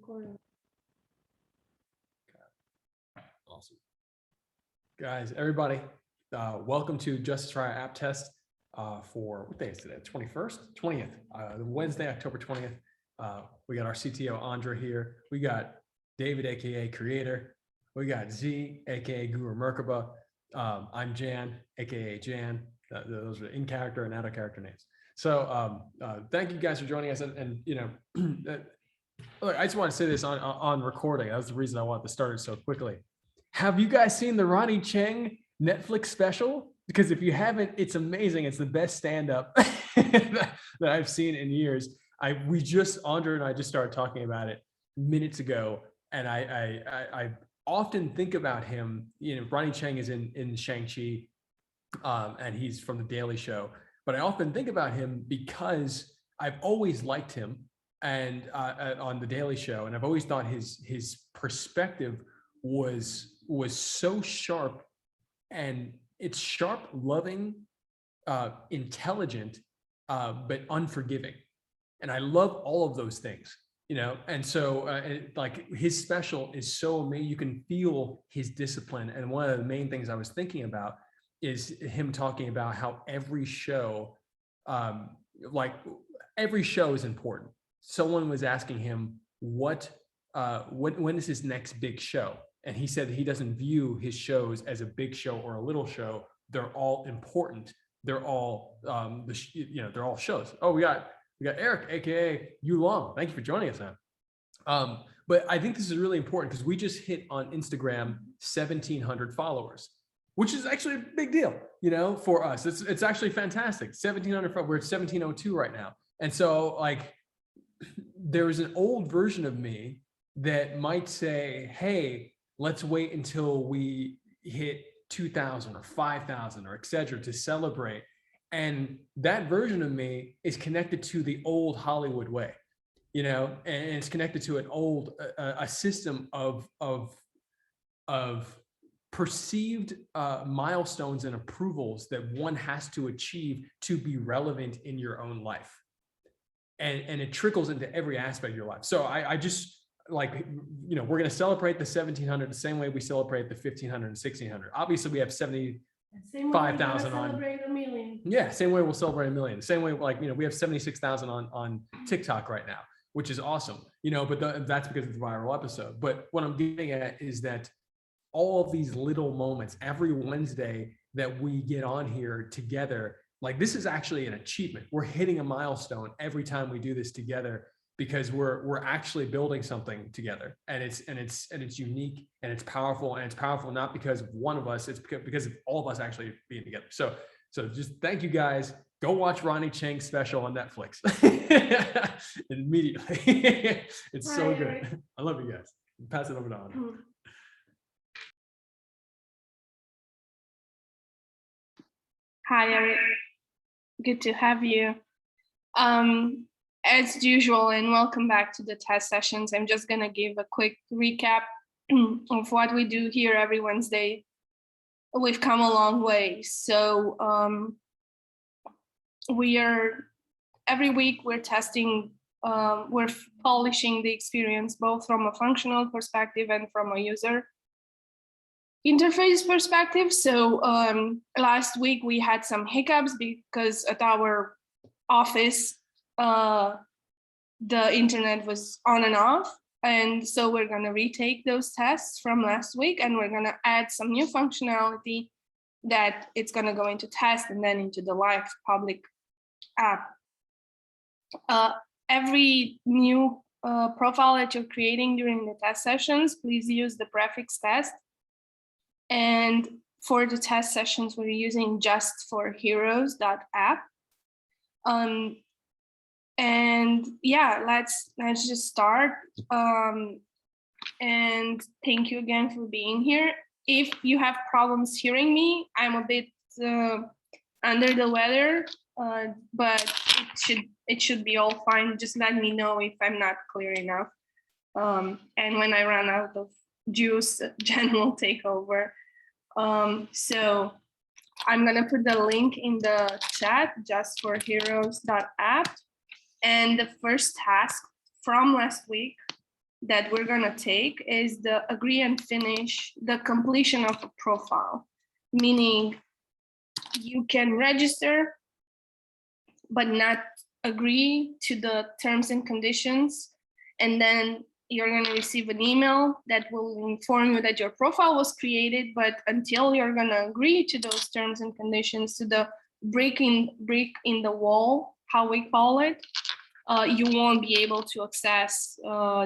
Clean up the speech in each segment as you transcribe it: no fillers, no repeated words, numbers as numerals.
recording. Awesome. Guys, everybody, welcome to Justice Try app test for, what day is today? 21st? 20th, Wednesday, October 20th. We got our CTO, Andra, here. We got David, AKA Creator. We got Z, AKA Guru Merkaba. I'm Jan, AKA Jan. Those are in character and out of character names. So thank you guys for joining us. And you know, look, I just want to say this on recording. That was the reason I wanted to start it so quickly. Have you guys seen the Ronnie Cheng Netflix special? Because if you haven't, it's amazing. It's the best stand-up that I've seen in years. Andra and I just started talking about it minutes ago, and I often think about him. You know, Ronnie Cheng is in Shang-Chi, and he's from The Daily Show. But I often think about him because I've always liked him, and on The Daily Show, and I've always thought his perspective was so sharp, and it's sharp, loving, intelligent, but unforgiving. And I love all of those things, you know? And so like his special is so amazing. You can feel his discipline. And one of the main things I was thinking about is him talking about how every show, every show is important. Someone was asking him when is his next big show? And he said that he doesn't view his shows as a big show or a little show. They're all important. They're all, they're all shows. Oh, we got Eric, AKA Yu Long. Thank you for joining us, man. But I think this is really important because we just hit on Instagram 1,700 followers, which is actually a big deal, you know, for us. It's actually fantastic. 1,700. We're at 1,702 right now, and so like there was an old version of me that might say, hey, let's wait until we hit 2,000 or 5,000 or et cetera to celebrate. And that version of me is connected to the old Hollywood way, you know, and it's connected to an old, a system of perceived milestones and approvals that one has to achieve to be relevant in your own life. And it trickles into every aspect of your life. So I just, like, you know, we're going to celebrate the 1,700 the same way we celebrate the 1,500 and 1,600. Obviously, we have 75,000 on. Celebrate a million. Yeah, same way we'll celebrate a million. Same way, like, you know, we have 76,000 on TikTok right now, which is awesome. You know, but that's because it's a viral episode. But what I'm getting at is that all of these little moments, every Wednesday that we get on here together, like this is actually an achievement. We're hitting a milestone every time we do this together, because we're actually building something together, and it's unique, and it's powerful, and it's powerful not because of one of us, it's because of all of us actually being together. So just thank you guys. Go watch Ronnie Cheng's special on Netflix immediately. It's so good. I love you guys. Pass it over to Andra. Hi, Eric. Good to have you. As usual, and welcome back to the test sessions. I'm just going to give a quick recap of what we do here every Wednesday. We've come a long way. So every week we're testing, we're polishing the experience, both from a functional perspective and from a user interface perspective. So last week we had some hiccups because at our office, the internet was on and off. And so we're going to retake those tests from last week, and we're going to add some new functionality that it's going to go into test and then into the live public app. Every new profile that you're creating during the test sessions, please use the prefix test. And for the test sessions, we're using justforheroes.app. And yeah, let's just start. And thank you again for being here. If you have problems hearing me, I'm a bit under the weather, but it should be all fine. Just let me know if I'm not clear enough. And when I run out of juice, Jen will take over. So I'm gonna put the link in the chat, justforheroes.app. And the first task from last week that we're gonna take is the agree and finish the completion of a profile, meaning you can register but not agree to the terms and conditions, and then you're going to receive an email that will inform you that your profile was created, but until you're going to agree to those terms and conditions, to the brick in the wall, how we call it, you won't be able to access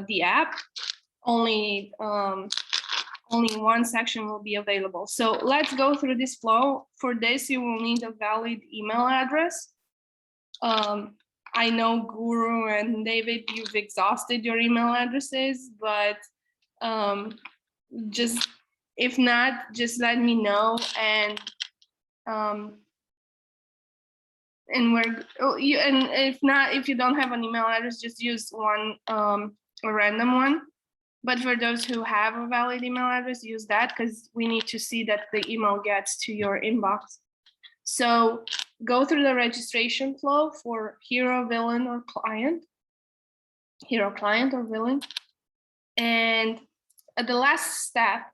the app. Only one section will be available. So let's go through this flow. For this, you will need a valid email address. I know Guru and David, you've exhausted your email addresses, but just if not, just let me know, and if not, if you don't have an email address, just use one, a random one. But for those who have a valid email address, use that, because we need to see that the email gets to your inbox. So go through the registration flow for hero, villain, or client. Hero, client, or villain. And at the last step,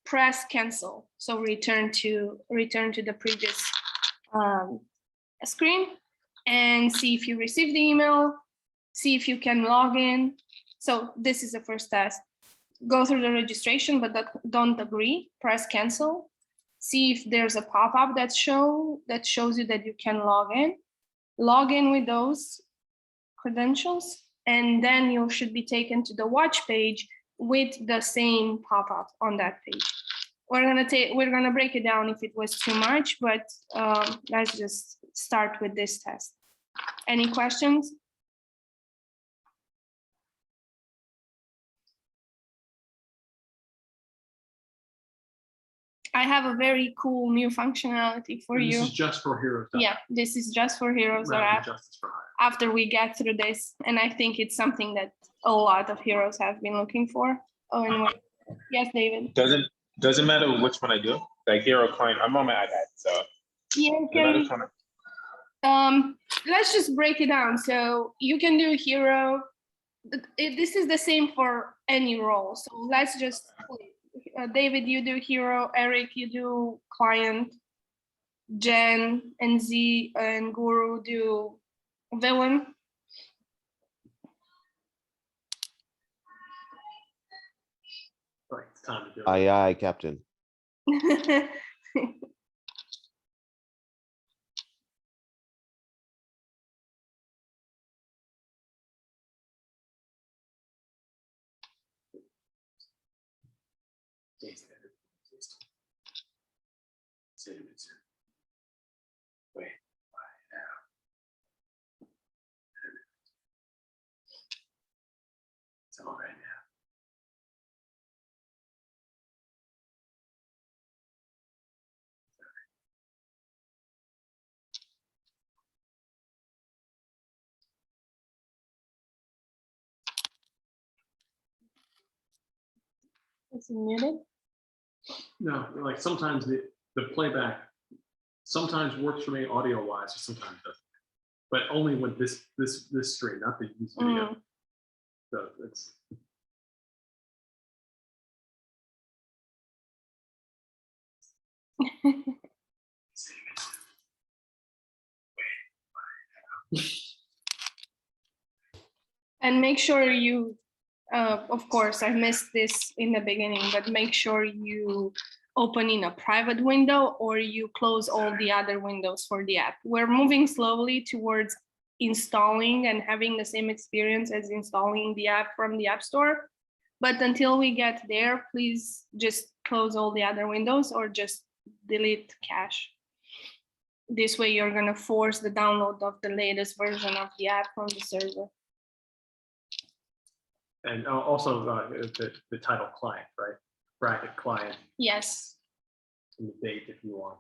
press cancel. So return to the previous screen and see if you received the email, see if you can log in. So this is the first test. Go through the registration, but don't agree. Press cancel. See if there's a pop-up that shows you that you can log in. Log in with those credentials, and then you should be taken to the watch page with the same pop-up on that page. We're gonna break it down if it was too much, but let's just start with this test. Any questions? I have a very cool new functionality for you. This is just for heroes. Yeah, this is just for heroes after we get through this. And I think it's something that a lot of heroes have been looking for. Oh, anyway. Yes, David. Doesn't matter which one I do. Like hero, client, I'm on my iPad, so. Yeah, let's just break it down. So you can do hero. This is the same for any role. So let's just, David, you do hero. Eric, you do client. Jen and Z and Guru do villain. Right, it's time to do it. Aye, aye, Captain. Wait. It's all right now. Is it muted? No, like sometimes the playback sometimes works for me audio wise, or sometimes doesn't. But only with this stream, not the YouTube video. So it's And make sure you, of course, I missed this in the beginning, but make sure you open in a private window or you close all the other windows for the app. We're moving slowly towards installing and having the same experience as installing the app from the App Store. But until we get there, please just close all the other windows or just delete cache. This way you're gonna force the download of the latest version of the app from the server. and also the title client, right? Bracket client. Yes. And the date if you want.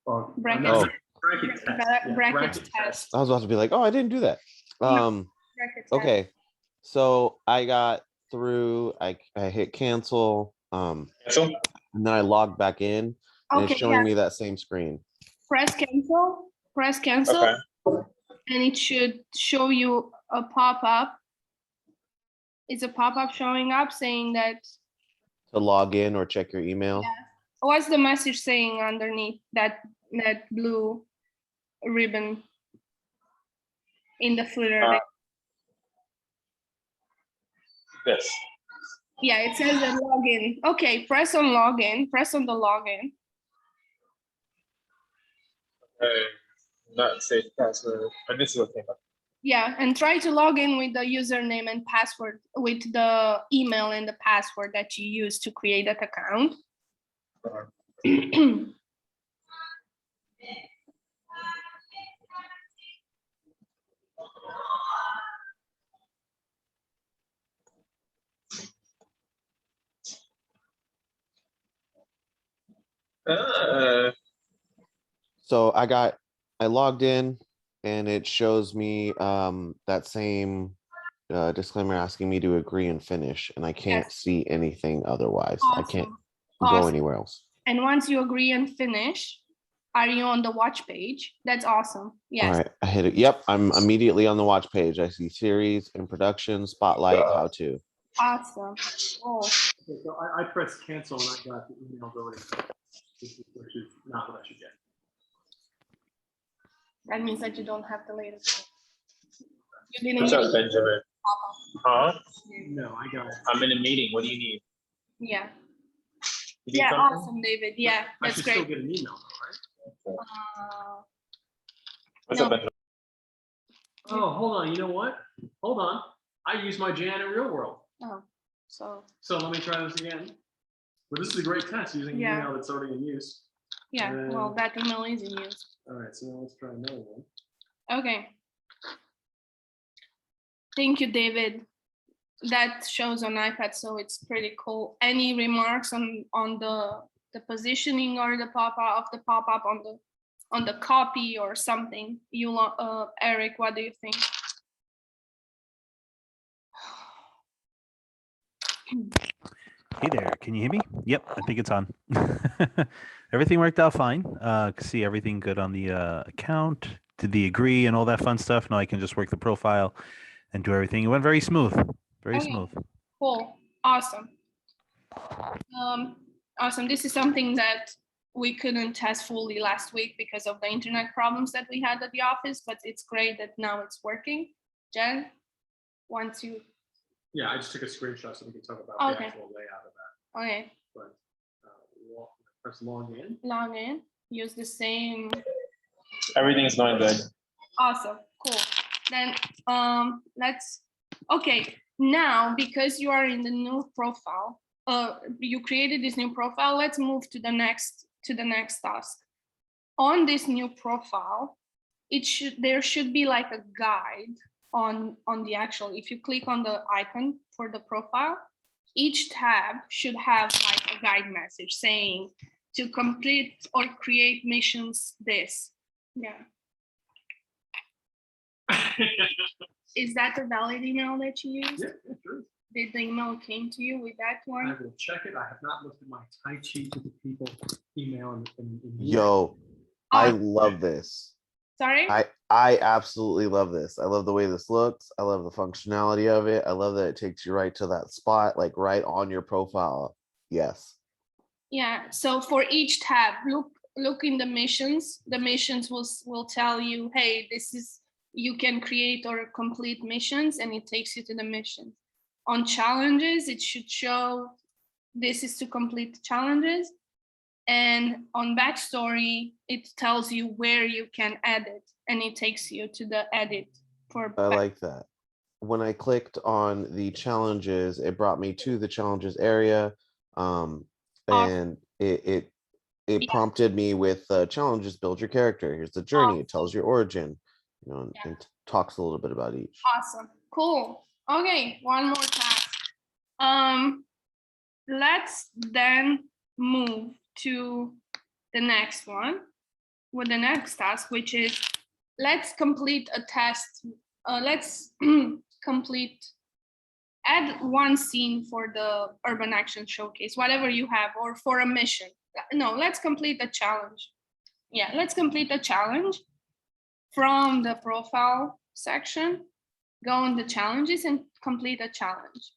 Or Bracket, Oh. bracket test. Yeah, bracket test. I was about to be like, oh, I didn't do that. Bracket test. Okay. So I got through, I hit cancel, and So, then I logged back in and Okay, it's showing yeah. me that same screen. Press cancel, okay. and it should show you a pop-up Is a pop-up showing up saying that? To log in or check your email. Yeah. What's the message saying underneath that blue ribbon in the footer? This. Yeah, it says that login. Okay, press on login. Press on the login. Not safe password. And this is okay. Yeah, and try to log in with the username and password, with the email and the password that you use to create that account. So I logged in and it shows me that same disclaimer asking me to agree and finish, and I can't Yes. see anything otherwise. I can't go Awesome. anywhere else. And once you agree and finish, are you on the watch page? That's awesome. Yes. All right, I hit it. Yep, I'm immediately on the watch page. I see series and production, spotlight, how to. Awesome. Oh, Okay, so I pressed cancel and I got the email going, which is not what I should get. that means that you don't have the latest. You didn't What's get up, Benjamin? Huh? No, I got it. I'm in a meeting. What do you need? Yeah. You need Yeah, something? awesome, David. Yeah, I that's should great. still get an email, though, right? What's No. up, Benjamin? Oh, hold on. You know what? Hold on. I use my Jan in real world. Oh, so So let me try this again. But this is a great test using an Yeah. email that's already in use. yeah, well, that email is in use. All right, so now let's try another one. Okay. Thank you, David. That shows on iPad, so it's pretty cool. Any remarks on the positioning or the pop-up of the pop-up on the copy or something? You Eric, what do you think? Hey there, can you hear me? Yep, I think it's on. Everything worked out fine. Can see everything good on the account. Did the agree and all that fun stuff. Now I can just work the profile and do everything. It went very smooth. Very Okay. smooth. Cool, awesome. Awesome. This is something that we couldn't test fully last week because of the internet problems that we had at the office, but it's great that now it's working. Jen, once you, Yeah, I just took a screenshot so we can talk about Okay. the actual layout of that. okay, But press log in. log in, use the same. Everything's going good. Awesome, cool. Then okay, now because you are in the new profile, you created this new profile, let's move to the next task. On this new profile, there should be like a guide on the actual, if you click on the icon for the profile, each tab should have like a guide message saying to complete or create missions this. Yeah. Is that a valid email that you use? Yeah, sure. Did the email came to you with that I one? will check it. I have not looked at my Tai Chi to the people email in Yo, I love this. Sorry? I absolutely love this. I love the way this looks. I love the functionality of it. I love that it takes you right to that spot, like right on your profile. Yes. Yeah, so for each tab, look in the missions. The missions will tell you, hey, this is, you can create or complete missions, and it takes you to the mission. On challenges, it should show this is to complete challenges. And on backstory, it tells you where you can edit, and it takes you to the edit for I like that. When I clicked on the challenges, it brought me to the challenges area. And it Yeah. prompted me with challenges, build your character. Here's the journey. It tells your origin, you know, and talks a little bit about each. Awesome, cool. Okay, one more task. Let's then move to the next one with the next task, which is let's complete a test. Let's add one scene for the urban action showcase, whatever you have, or for a mission. No, let's complete a challenge. Yeah, let's complete a challenge from the profile section. Go on the challenges and complete a challenge.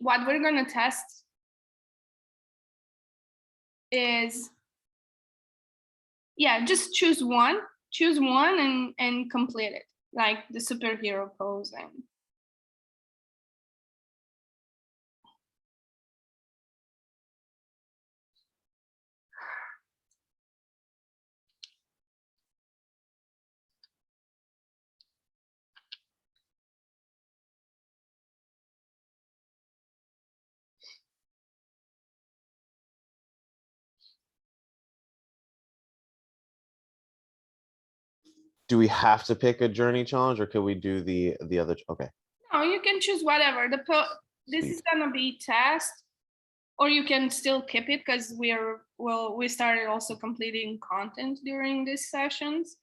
what we're gonna test is, yeah, just choose one and complete it, like the superhero pose. And Do we have to pick a journey challenge or can we do the other? Okay. no, you can choose whatever. This is gonna be test, or you can still keep it because we started also completing content during these sessions.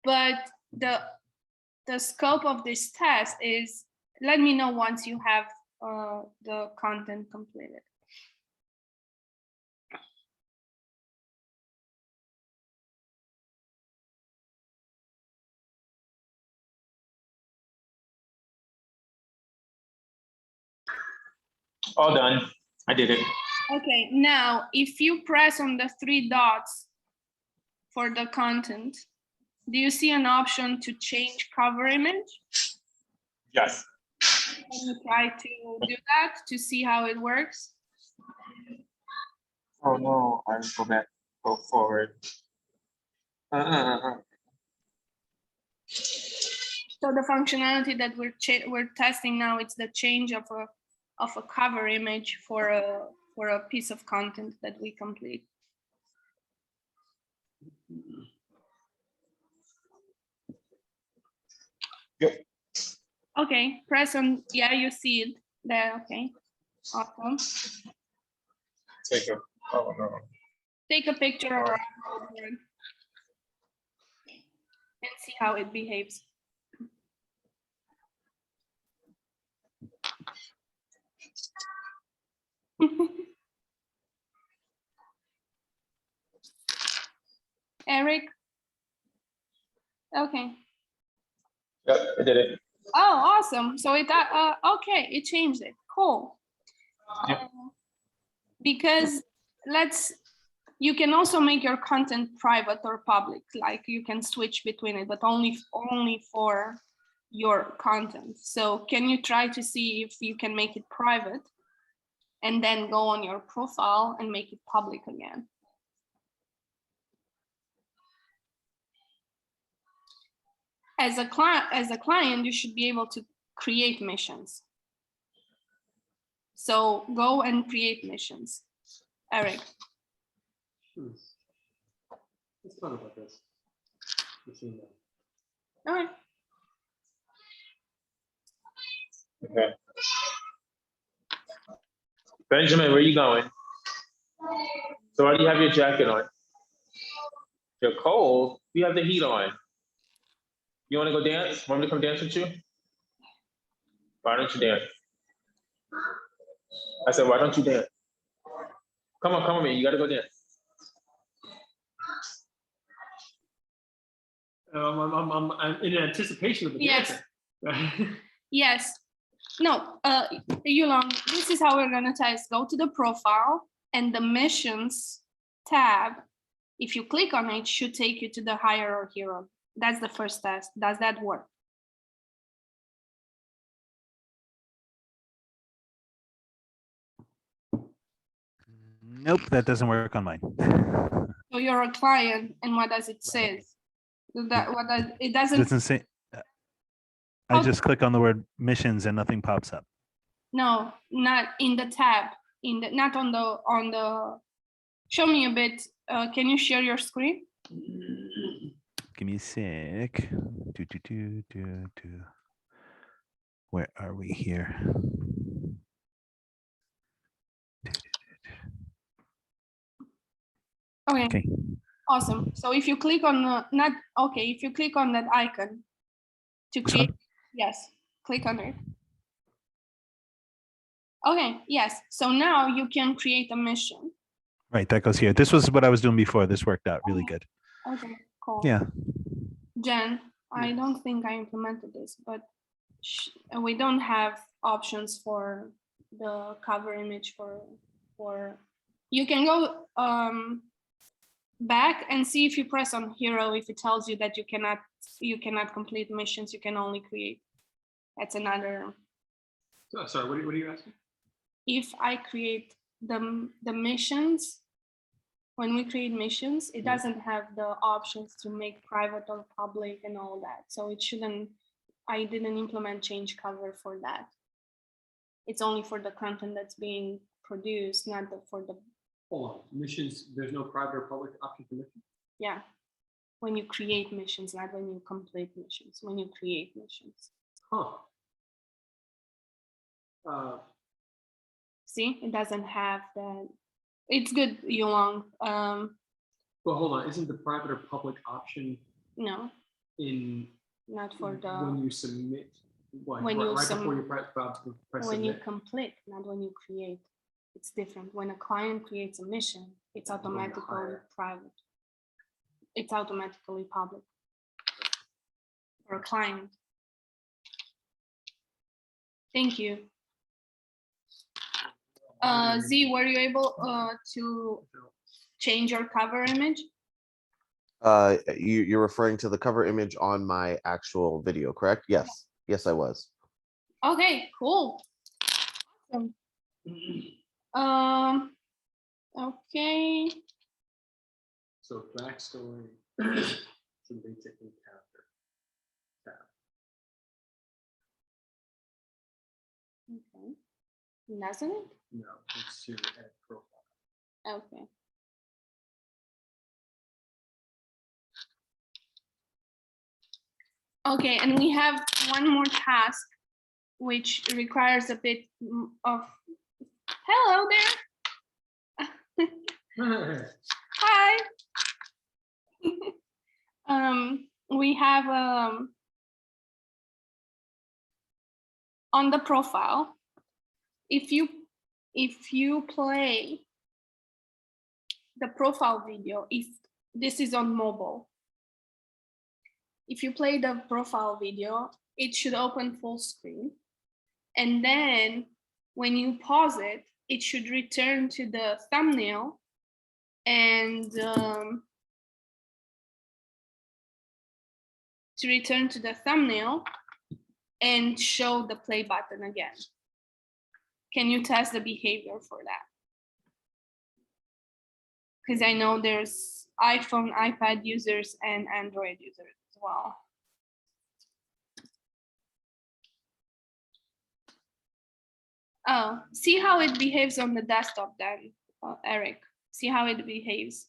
But the scope of this test is, let me know once you have the content completed. All done. I did it. Okay, now if you press on the 3 dots for the content, do you see an option to change cover image? Yes. Can you try to do that to see how it works? Oh no, I go back, go forward. So the functionality that we're testing now, it's the change of a cover image for a piece of content that we complete. Yep. Okay, press on, yeah, you see it there. Okay, awesome. Take a, oh no. Take a picture or and see how it behaves. Eric? Okay. Yep, I did it. Oh, awesome. So it okay, it changed it. Cool. Yep. Because you can also make your content private or public, like you can switch between it, but only for your content. So can you try to see if you can make it private and then go on your profile and make it public again? As a client, you should be able to create missions. So go and create missions. Eric. Let's talk about this. All right. Okay. Benjamin, where are you going? So why do you have your jacket on? You're cold. You have the heat on. You want to go dance? Want me to come dance with you? Why don't you dance? I said, why don't you dance? Come on, man. You got to go dance. I'm in anticipation of the Yes. dancing. Yes. No, Yulong, this is how we're gonna test. Go to the profile and the missions tab. If you click on it, it should take you to the hire or hero. That's the first test. Does that work? Nope, that doesn't work on mine. So you're a client, and what does it say? What does it It doesn't? doesn't say. I just click on the word missions and nothing pops up. No, not in the tab. Not on the. Show me a bit. Can you share your screen? Give me a sec. Where are we here? Okay. Okay. Awesome. So if you click on if you click on that icon to This create, one? yes, click on it. Okay, yes. So now you can create a mission. Right, that goes here. This was what I was doing before. This worked out really good. Okay, cool. Yeah. Jen, I don't think I implemented this, but we don't have options for the cover image for you can go back and see if you press on hero, if it tells you that you cannot complete missions, you can only create. That's another. Sorry, what are you asking? If I create the missions, when we create missions, it doesn't have the options to make private or public and all that. So it shouldn't, I didn't implement change cover for that. It's only for the content that's being produced, not for the. Hold on, missions, there's no private or public option for missions? Yeah, when you create missions, not when you complete missions, when you create missions. Huh. See, it doesn't have that. It's good, Yulong. Well, hold on, isn't the private or public option No, in not for the. when you submit? What, when right, you right before sum- you press when submit? you complete, not when you create. It's different. When a client creates a mission, it's automatically private. It's automatically public for a client. Thank you. Z, were you able to change your cover image? You're referring to the cover image on my actual video, correct? Yes. Yes, I was. Okay, cool. Awesome. Okay. So backstory, some basic character. Okay. Doesn't it? No, it's to add profile. Okay. Okay, and we have one more task, which requires a bit of. Hello there. Hi. We have on the profile. If you play the profile video, if this is on mobile, if you play the profile video, it should open full screen, and then when you pause it, it should return to the thumbnail and to return to the thumbnail and show the play button again. Can you test the behavior for that? Because I know there's iPhone, iPad users and Android users as well. Oh, see how it behaves on the desktop then, Eric. See how it behaves.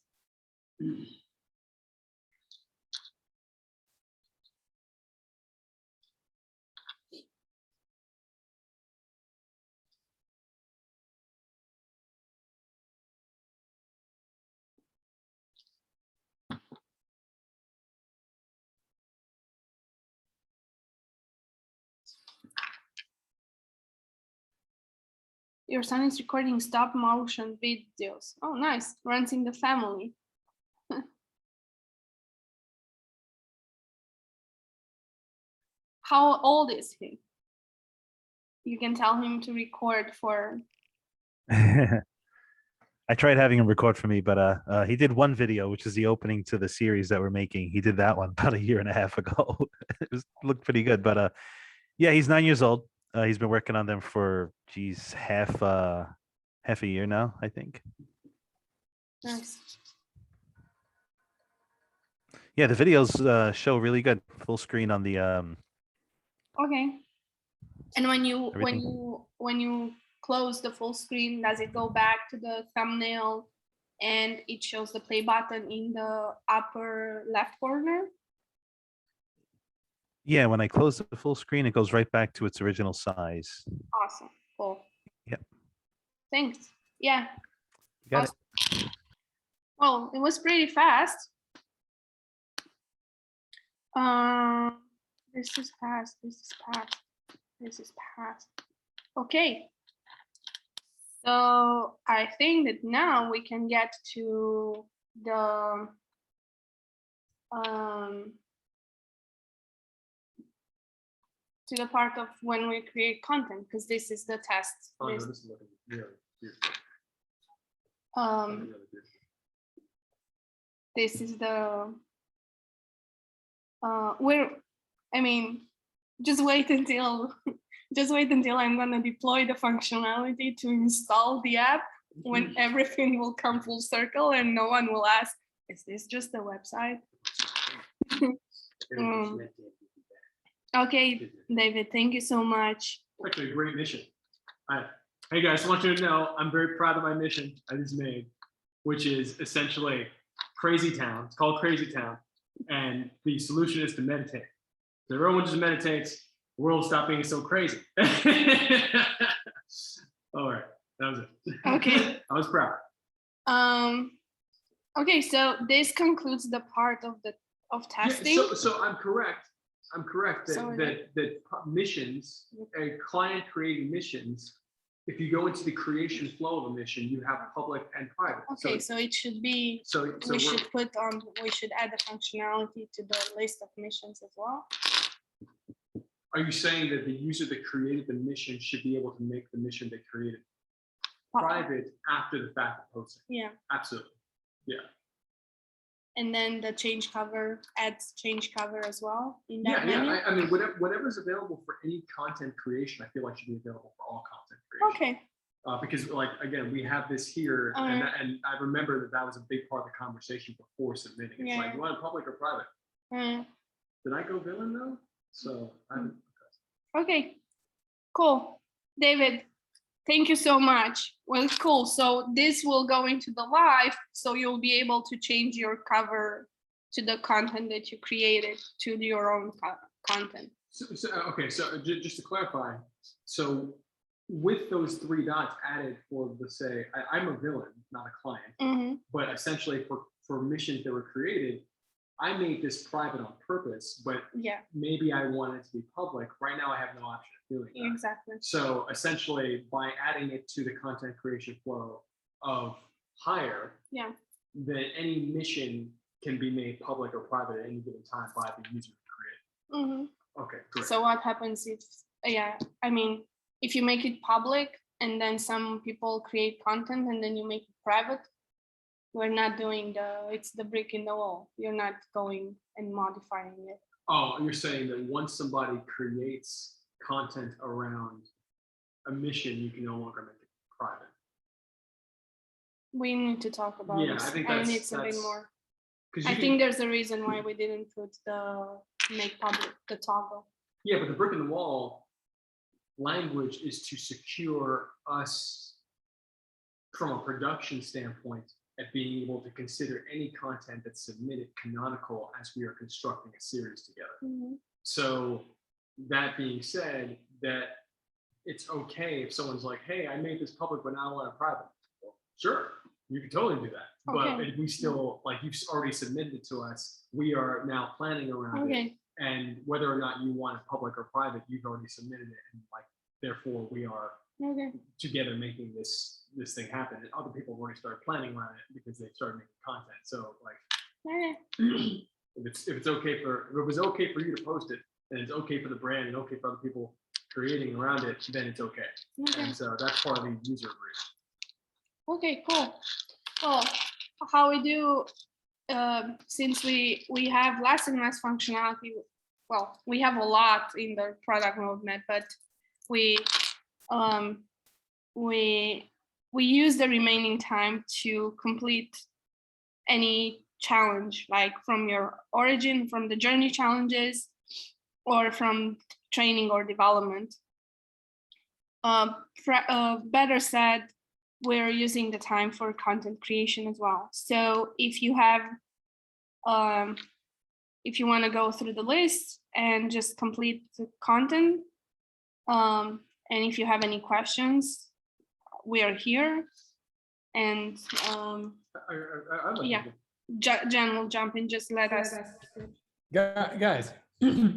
Your son is recording stop motion videos. Oh, nice. Runs in the family. How old is he? You can tell him to record for. I tried having him record for me, but he did one video, which is the opening to the series that we're making. He did that one about a year and a half ago. Looked pretty good, but yeah, he's 9 years old. He's been working on them for half a year now, I think. Nice. Yeah, the videos show really good, full screen on the. Okay. And when you Everything. when you close the full screen, does it go back to the thumbnail and it shows the play button in the upper left corner? Yeah, when I close the full screen, it goes right back to its original size. Awesome. Cool. Yep. Thanks. Yeah. You got Awesome. Well, it was pretty fast. This is past. This is past. This is past. Okay. So I think that now we can get to the to the part of when we create content, because this is the test. Oh, no, This- this is looking really beautiful. um, Really beautiful. this is the I mean, just wait until I'm gonna deploy the functionality to install the app when everything will come full circle and no one will ask, is this just a website? Okay, David, thank you so much. Actually, a great mission. Hey guys, I want you to know I'm very proud of my mission I just made, which is essentially Crazy Town. It's called Crazy Town, and the solution is to meditate. So everyone just meditates, the world will stop being so crazy. All right, that was it. Okay. I was proud. Okay, so this concludes the part of testing. So I'm correct. That, So that missions, client created missions, if you go into the creation flow of a mission, you have public and private. Okay, so it should be, So we should add the functionality to the list of missions as well. are you saying that the user that created the mission should be able to make the mission they created private after the fact of posting? Yeah, Absolutely. and then the change cover adds change cover as well in that Yeah. menu. I mean, whatever's available for any content creation, I feel like should be available for all content creation. Okay, Because, like, again, we have this here, and I remember that was a big part of the conversation before submitting. It's like, Yeah. you want it public or private? Did I go villain though? So okay, cool. David, thank you so much. Well, cool. So this will go into the live, so you'll be able to change your cover to the content that you created to your own content. Okay, so just to clarify, so with those 3 dots added for, let's say, I'm a villain, not a client, Mhm. but essentially for missions that were created, I made this private on purpose, but Yeah, maybe I want it to be public. Right now, I have no option of doing that. exactly. So essentially, by adding it to the content creation flow of hire, Yeah. then any mission can be made public or private at any given time by the user to create. Mhm. Okay, great. So what happens if, I mean, if you make it public and then some people create content and then you make it private, we're not doing it's the brick in the wall. You're not going and modifying it. Oh, you're saying that once somebody creates content around a mission, you can no longer make it private. We need to talk about Yeah, this. I think And it's a bit that's- more. 'Cause I you think there's a reason why we didn't put the make public, the toggle. yeah, but the brick in the wall language is to secure us from a production standpoint at being able to consider any content that's submitted canonical as we are constructing a series together. Mhm. So that being said, that it's okay if someone's like, hey, I made this public, but now I want it private. Well, sure, you can totally do that. But Okay. if we still, like, you've already submitted it to us, we are now planning around it. Okay, And whether or not you want it public or private, you've already submitted it. And like, therefore we are okay, together making this thing happen. And other people have already started planning around it because they started making content. So like, okay, if it was okay for you to post it, and it's okay for the brand and okay for other people creating around it, then it's okay. okay. And so that's part of the user agreement. Okay, cool. Well, how we do, since we have less and less functionality, well, we have a lot in the product roadmap, but we use the remaining time to complete any challenge, like from your origin, from the journey challenges, or from training or development. Better said, we're using the time for content creation as well. So if you have, if you want to go through the list and just complete the content, and if you have any questions, we are here. And yeah, Jen will jump in. Just let us. Guys,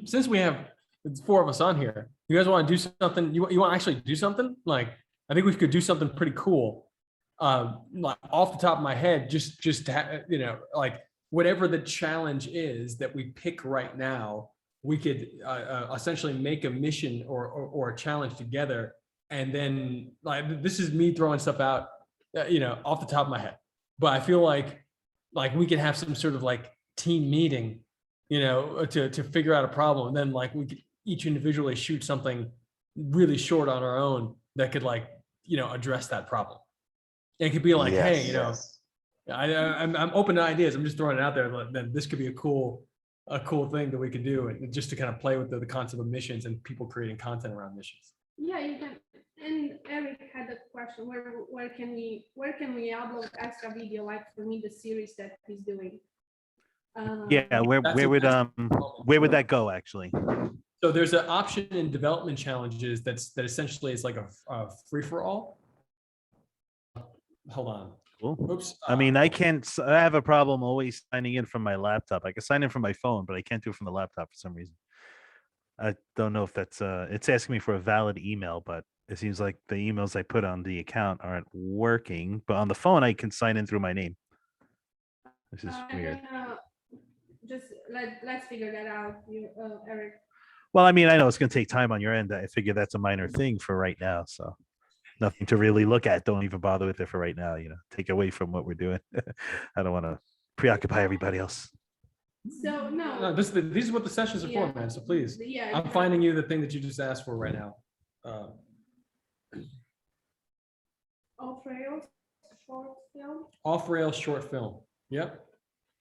since we have it's 4 of us on here, you guys want to do something? You want to actually do something? Like, I think we could do something pretty cool. Like off the top of my head, just to like whatever the challenge is that we pick right now, we could essentially make a mission or a challenge together. And then like, this is me throwing stuff out, off the top of my head, but I feel like we could have some sort of like team meeting, to figure out a problem. And then like we could each individually shoot something really short on our own that could like, address that problem. It could be like, hey, I'm open to ideas. I'm just throwing it out there. Then this could be a cool thing that we could do, and just to kind of play with the concept of missions and people creating content around missions. Yeah, you can. And Eric had a question: where can we upload extra video? Like for me, the series that he's doing. Yeah, where would that go actually? So there's an option in development challenges that essentially is like a free for all. Hold on. Cool. Oops. I mean, I have a problem always signing in from my laptop. I can sign in from my phone, but I can't do it from the laptop for some reason. I don't know if that's it's asking me for a valid email, but it seems like the emails I put on the account aren't working. But on the phone, I can sign in through my name. This is weird. Just let's figure that out, Eric. Well, I mean, I know it's going to take time on your end. I figure that's a minor thing for right now. So nothing to really look at. Don't even bother with it for right now. Take away from what we're doing. I don't want to preoccupy everybody else. So no, these are what the sessions are for, man. So please, I'm finding you the thing that you just asked for right now. Off-rails short film. Off-rails short film. Yep,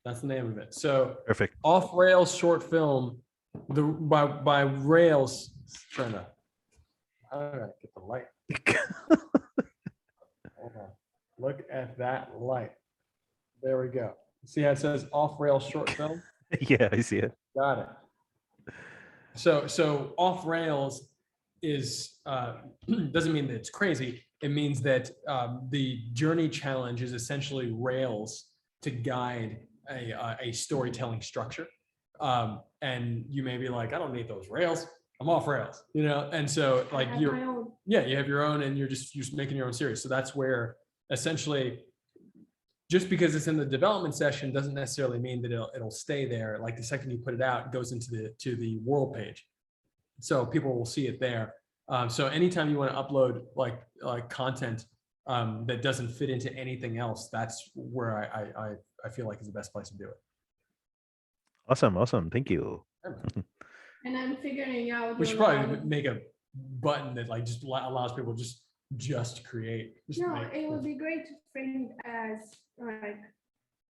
that's the name of it. So Perfect. Off-rails short film. By rails. Trying to. How do I get the light? Hold on. Look at that light. There we go. See how it says off-rails short film? Yeah, I see it. Got it. So off-rails is doesn't mean that it's crazy. It means that the journey challenge is essentially rails to guide a storytelling structure. And you may be like, I don't need those rails. I'm off rails, and so like you have your own, and you're just making your own series. So that's where essentially, just because it's in the development session doesn't necessarily mean that it'll stay there. Like the second you put it out, it goes into the world page, so people will see it there. So anytime you want to upload like content that doesn't fit into anything else, that's where I feel like is the best place to do it. Awesome. Thank you. And I'm figuring out. We should probably make a button that like just allows people just create. It would be great to frame it as like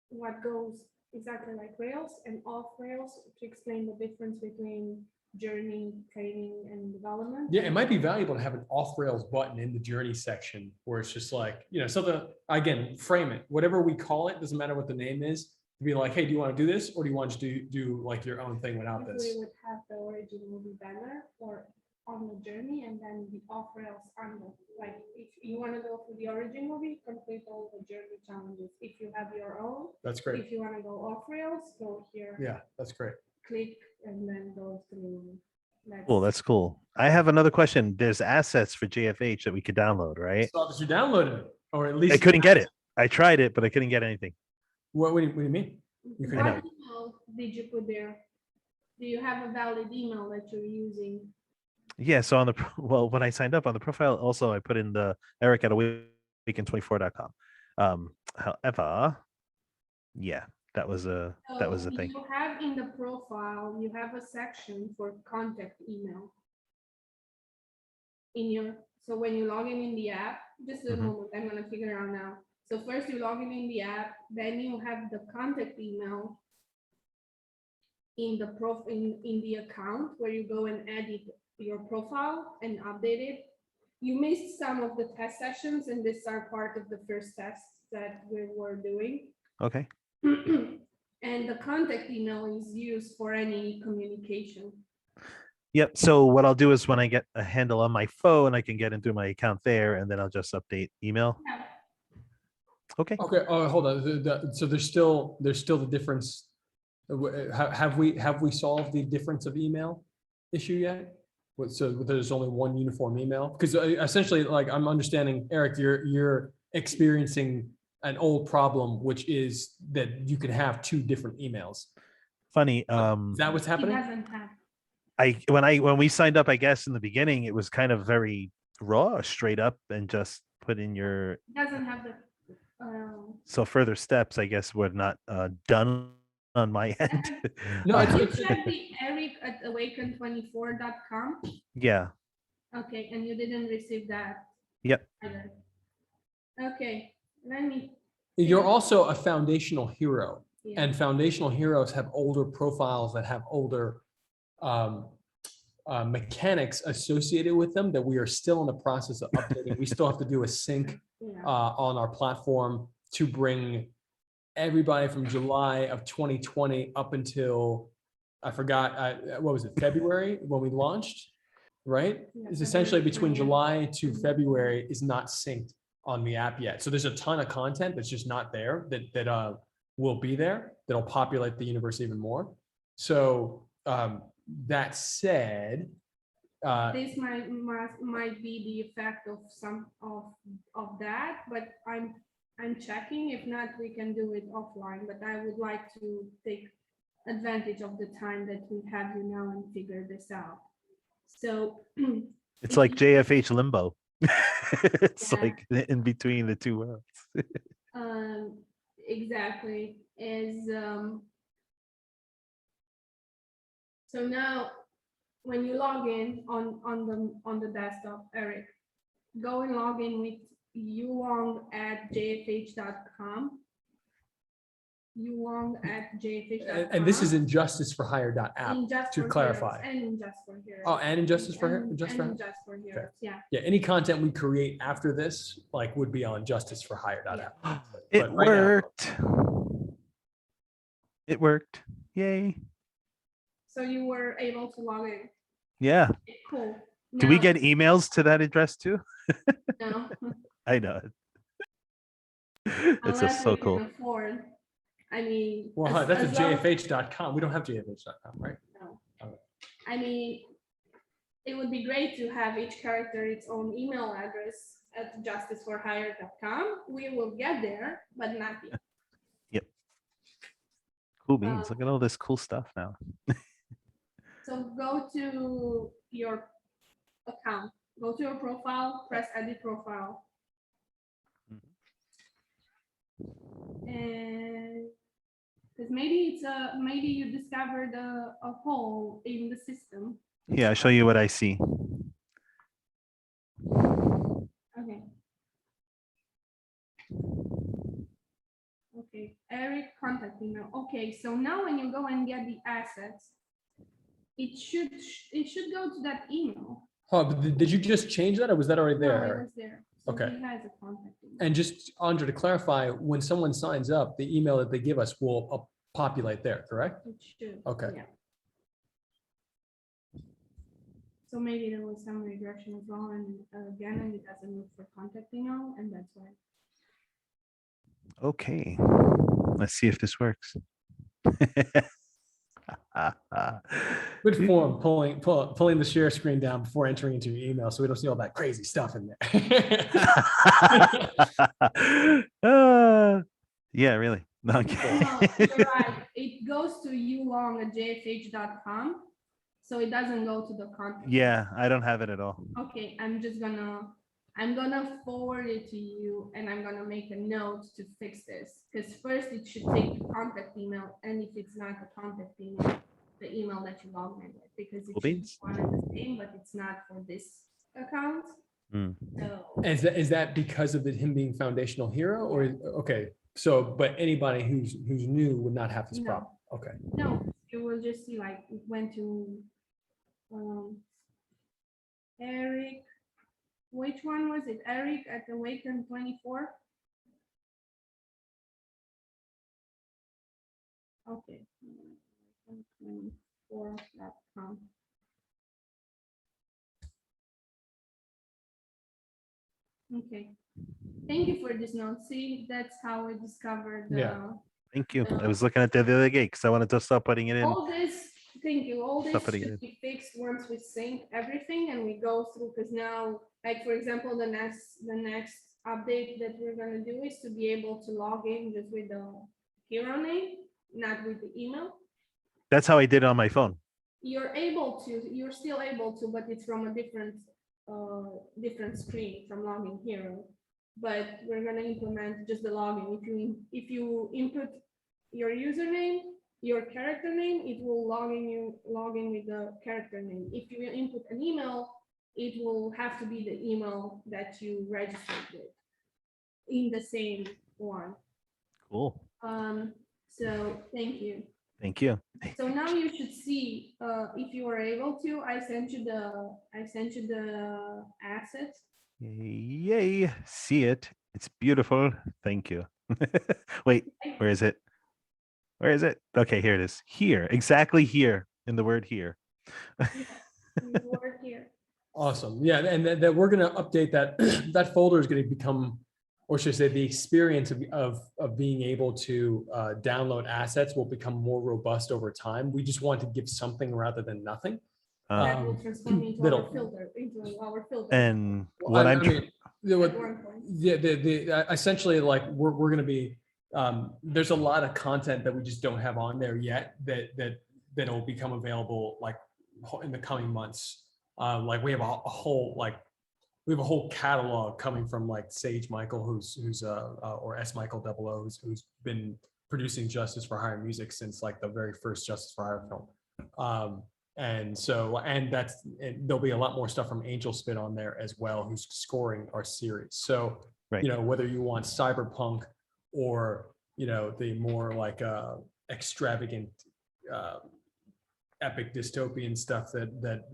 what goes exactly like rails and off rails, to explain the difference between journey, training, and development. Yeah, it might be valuable to have an off rails button in the journey section where it's just like, something, again, frame it. Whatever we call it, doesn't matter what the name is. Be like, hey, do you want to do this, or do you want to do like your own thing without this? We would have the origin movie banner or on the journey, and then the off rails on the, like, if you want to go for the origin movie, complete all the journey challenges. If you have your own, that's great. If you want to go off rails, go here. Yeah, that's great. Click and then go through. Cool, that's cool. I have another question. There's assets for JFH that we could download, right? So that you downloaded it, or at least I couldn't get it. I tried it, but I couldn't get anything. What do you mean? What email did you put there? Do you have a valid email that you're using? Yeah, so on when I signed up on the profile, also I put in the Eric at awaken24.com. However, yeah, that was a thing. You have in the profile, you have a section for contact email. So when you log in the app, just a moment, I'm gonna figure it out now. So first you log in the app, then you have the contact email in the account where you go and edit your profile and update it. You missed some of the test sessions, and these are part of the first tests that we were doing. Okay. And the contact email is used for any communication. Yep. So what I'll do is when I get a handle on my phone, I can get into my account there, and then I'll just update email. Yeah. Okay. Oh, hold on. So there's still the difference. Have we solved the difference of email issue yet? So there's only one uniform email? Because essentially, like, I'm understanding, Eric, you're experiencing an old problem, which is that you can have two different emails. Funny. Is that what's happening? He doesn't have. when we signed up, I guess in the beginning, it was kind of very raw, straight up, and just put in your. It doesn't have the. So further steps, I guess, were not done on my end. No, Have you it's- checked the Eric at awaken24.com? Yeah. Okay, and you didn't receive that Yep. either. Okay, let me. You're also a foundational hero, Yeah. and foundational heroes have older profiles that have older mechanics associated with them that we are still in the process of updating. We still have to do a sync Yeah. on our platform to bring everybody from July of 2020 up until, I forgot, what was it, February when we launched, right? Yeah, It's essentially February between 20th. July to February is not synced on the app yet. So there's a ton of content that's just not there that will be there, that'll populate the universe even more. So that said, This might be the effect of some of that, but I'm checking. If not, we can do it offline, but I would like to take advantage of the time that we have you now and figure this out. So It's like JFH limbo. It's Yeah. like in between the two worlds. exactly is so now when you log in on the desktop, Eric, go and log in with ulong@jfh.com. ulong@jfh.com. and this is injusticeforhire.app. Injustice to for clarify. Heroes, and Injustice for Heroes. Oh, and Injustice for Heroes? And Just for- Injustice for Heroes, yeah. Yeah, any content we create after this, like, would be on justiceforhire.app. It But right now- worked. It worked. Yay. So you were able to log in. Yeah. Cool. Do we Now- get emails to that address too? No. I know. It's Unless just so we can cool. afford. I mean. Well, as- that's as a long- JFH.com. We don't have JFH.com, right? No. Okay. I mean, it would be great to have each character its own email address at justiceforhire.com. We will get there, but not yet. Cool beans. Look at all this cool stuff now. So go to your account, go to your profile, press edit profile. And because maybe maybe you discovered a hole in the system. Yeah, I'll show you what I see. Okay. Okay, Eric contact email. Okay, so now when you go and get the assets, it should go to that email. Oh, but did you just change that, or was that already No, there? it was there. So Okay. he has a contact email. And just, Andre, to clarify, when someone signs up, the email that they give us will populate there, correct? It should. Okay. Yeah. So maybe there was some regression as well, and again, and it doesn't look for contact email, and that's why. Okay. Let's see if this works. Good form, pulling the share screen down before entering into your email, so we don't see all that crazy stuff in there. Yeah, really. Okay. No, you're right. It goes to ulong@jfh.com, so it doesn't go to the contact. Yeah, I don't have it at all. Okay, I'm gonna forward it to you, and I'm gonna make a note to fix this, because first it should take the contact email, and if it's not the contact email, the email that you log in with, because it Cool should be beans. one and the same, but it's not for this account. Hmm. So Is that because of him being foundational hero, or, okay, so, but anybody who's new would not have this No. problem? Okay. no, you will just see like it went to Eric. Which one was it? Eric at Awaken24? Okay. Awaken24.com. Okay. Thank you for this note. See, that's how I discovered Yeah. Thank you. I was looking at the other day because I wanted to start putting it in. all this. Thank you. All this Stop putting it should be fixed once we sync everything and we go through, because now, like for example, the next update that we're gonna do is to be able to log in just with the hero name, not with the email. That's how I did it on my phone. you're still able to, but it's from a different screen from Login Hero. But we're gonna implement just the login. If you input your username, your character name, it will log in with the character name. If you input an email, it will have to be the email that you registered with in the same one. Cool. So thank you. Thank you. So now you should see, if you are able to, I sent you the asset. Yay. See it. It's beautiful. Thank you. Wait, where is it? Where is it? Okay, here it is. Here, exactly here in the word here. Word here. Awesome. Yeah, and that we're going to update that. That folder is going to become, or should I say, the experience of being able to download assets will become more robust over time. We just want to give something rather than nothing. That will transform into that'll- our filter. And Well, what I I'm mean, At one point. essentially, like we're going to be, there's a lot of content that we just don't have on there yet that'll become available like in the coming months. Like we have a whole catalog coming from like Sage Michael, who's or S Michael 00, who's been producing Justice for Hire music since like the very first Justice for Hire film. And there'll be a lot more stuff from Angel Spit on there as well, who's scoring our series. So, Right. you know, whether you want cyberpunk or, you know, the more like extravagant, epic dystopian stuff that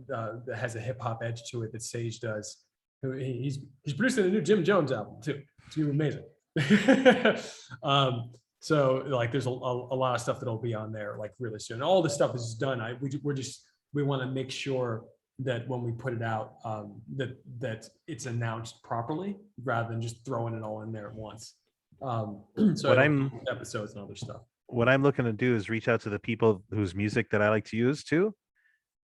has a hip hop edge to it that Sage does. He's producing a new Jim Jones album too. It's gonna be amazing. So like there's a lot of stuff that'll be on there like really soon. All this stuff is done. We want to make sure that when we put it out, that it's announced properly rather than just throwing it all in there at once. So What I'm- episodes and other stuff. what I'm looking to do is reach out to the people whose music that I like to use too.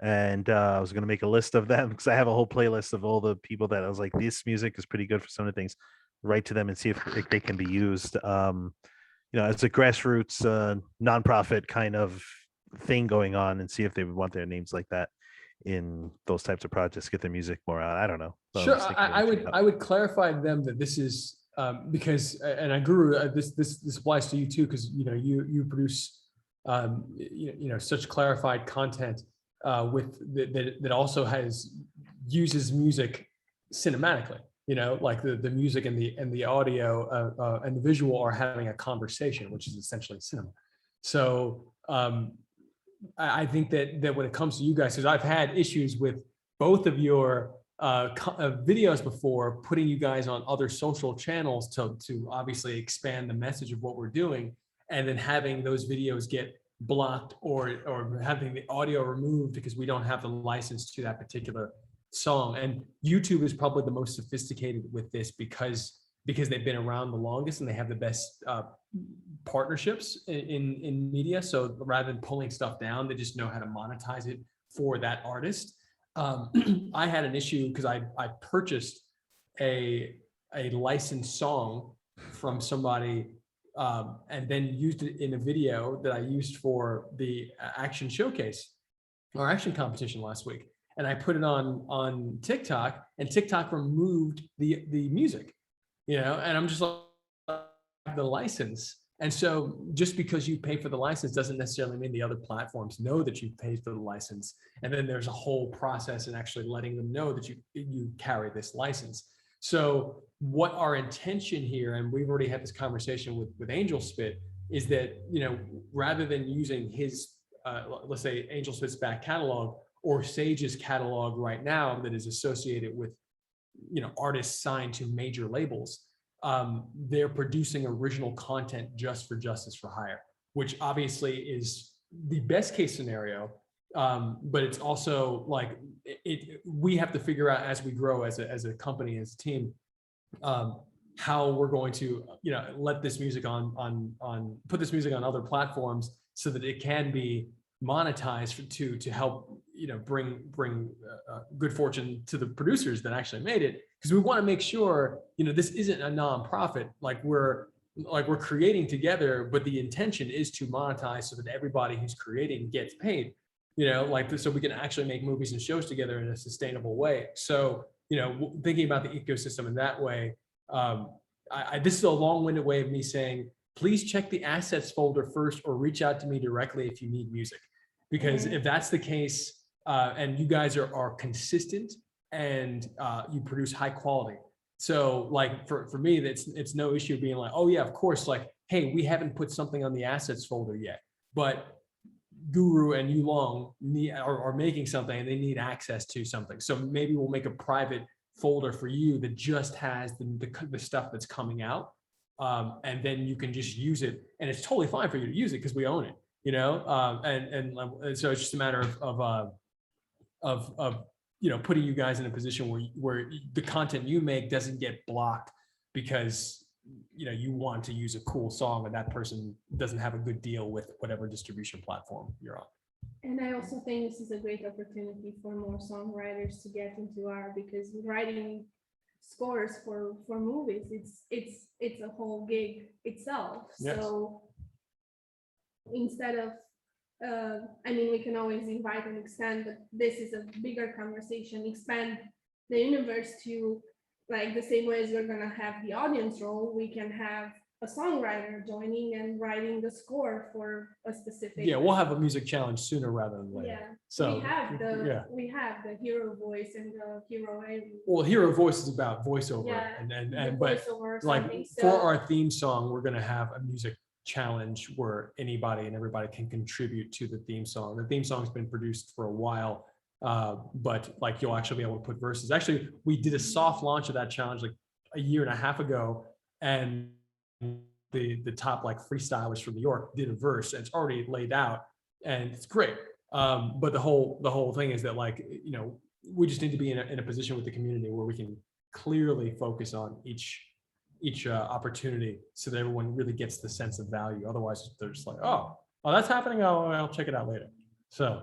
And I was going to make a list of them because I have a whole playlist of all the people that I was like, this music is pretty good for some of the things. Write to them and see if they can be used. You know, it's a grassroots nonprofit kind of thing going on, and see if they would want their names like that in those types of projects. Get their music more out. I don't know. So I'm Sure, just thinking of I reaching out. would clarify to them that this is because, and I Guru, this applies to you too, because you know you produce you know such clarified content with that also uses music cinematically. You know, like the music and the audio and the visual are having a conversation, which is essentially cinema. So I think that when it comes to you guys, because I've had issues with both of your videos before, putting you guys on other social channels to obviously expand the message of what we're doing, and then having those videos get blocked or having the audio removed because we don't have the license to that particular song. And YouTube is probably the most sophisticated with this because they've been around the longest and they have the best partnerships in media. So rather than pulling stuff down, they just know how to monetize it for that artist. I had an issue because I purchased a licensed song from somebody and then used it in a video that I used for the action showcase or action competition last week. And I put it on TikTok, and TikTok removed the music, you know, and I'm just like, the license. And so just because you pay for the license doesn't necessarily mean the other platforms know that you paid for the license. And then there's a whole process in actually letting them know that you carry this license. So what our intention here, and we've already had this conversation with Angel Spit, is that, you know, rather than using his, let's say Angel Spit's back catalog or Sage's catalog right now that is associated with, you know, artists signed to major labels, they're producing original content just for Justice for Hire, which obviously is the best case scenario. But it's also like we have to figure out as we grow as a company, as a team, how we're going to, you know, let this music put this music on other platforms so that it can be monetized to help, you know, bring good fortune to the producers that actually made it, because we want to make sure, you know, this isn't a nonprofit. Like we're creating together, but the intention is to monetize so that everybody who's creating gets paid. you know, like, so we can actually make movies and shows together in a sustainable way. So, you know, thinking about the ecosystem in that way, this is a long-winded way of me saying, please check the assets folder first or reach out to me directly if you need music. Because if that's the case, and you guys are consistent and you produce high quality. So like for me, it's no issue being like, oh yeah, of course, like, hey, we haven't put something on the assets folder yet, but Guru and Yulong are making something and they need access to something. So maybe we'll make a private folder for you that just has the stuff that's coming out. And then you can just use it, and it's totally fine for you to use it because we own it, you know? And so it's just a matter of you know, putting you guys in a position where the content you make doesn't get blocked because, you know, you want to use a cool song and that person doesn't have a good deal with whatever distribution platform you're on. And I also think this is a great opportunity for more songwriters to get into art, because writing scores for movies, it's a whole gig itself. Yes. So instead of I mean, we can always invite and extend, but this is a bigger conversation. Expand the universe to, like, the same way as we're gonna have the audience role, we can have a songwriter joining and writing the score for a specific. Yeah, we'll have a music challenge sooner rather than later. Yeah. So we have yeah. the hero voice and the hero. Well, Hero Voice is about voiceover, Yeah, and but like so, for our theme song, we're gonna have a music challenge where anybody and everybody can contribute to the theme song. The theme song's been produced for a while, but like you'll actually be able to put verses. Actually, we did a soft launch of that challenge like a year and a half ago, and the top like freestylers from New York did a verse. And it's already laid out, and it's great. But the whole thing is that, like, you know, we just need to be in a position with the community where we can clearly focus on each opportunity so that everyone really gets the sense of value. Otherwise, they're just like, oh, that's happening. Oh, I'll check it out later. So